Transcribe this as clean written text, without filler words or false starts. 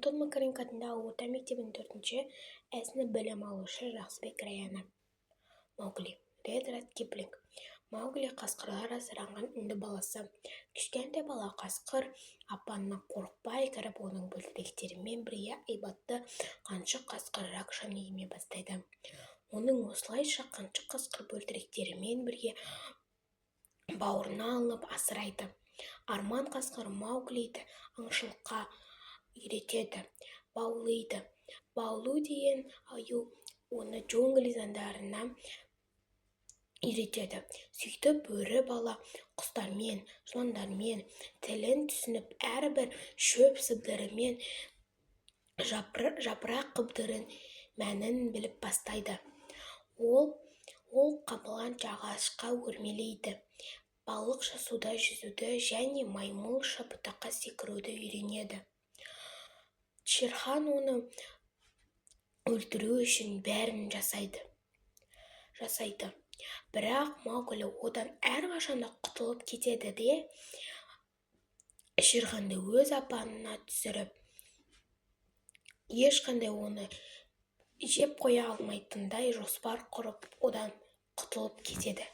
Антон Макаренко атындағы орта мектебінің 4-ші сынып білім алушы Жақсыбек Раяна. Маугли. Редьярд Киплинг. Маугли қасқырлар асыраған үнді баласы. Кішкентай бала қасқыр апанына қорықпай кіріп, оның бөлтіріктерімен бірге айбатты қаншық қасқыр Ракшаны еме бастайды. Оның осылайша қаншық қасқыр бөлтіріктерімен бірге бауырына алынып асырайды. Арман қасқыр Мауглиді аңшылыққа үйретеді. Баулиды. Баулу деген аю оны джунгли заңдарына үйретеді. Сөйтіп бөрі бала құстармен, жыландармен тілін түсініп, әрбір шөп сыбдырымен жапырақ қыбдырын мәнін біліп бастайды. Ол қабыланша ағашқа өрмелейді. Балықша суда жүзуді және маймылша бұтаққа секіруді үйренеді. Шерхан оны өлтіру үшін бәрін жасайды. Бірақ Маугли одан әрқашанда құтылып кетеді де Шерханды өз апанына түсіріп, ешқандай оны жеп қоя алмайтындай жоспар құрып, одан құтылып кетеді.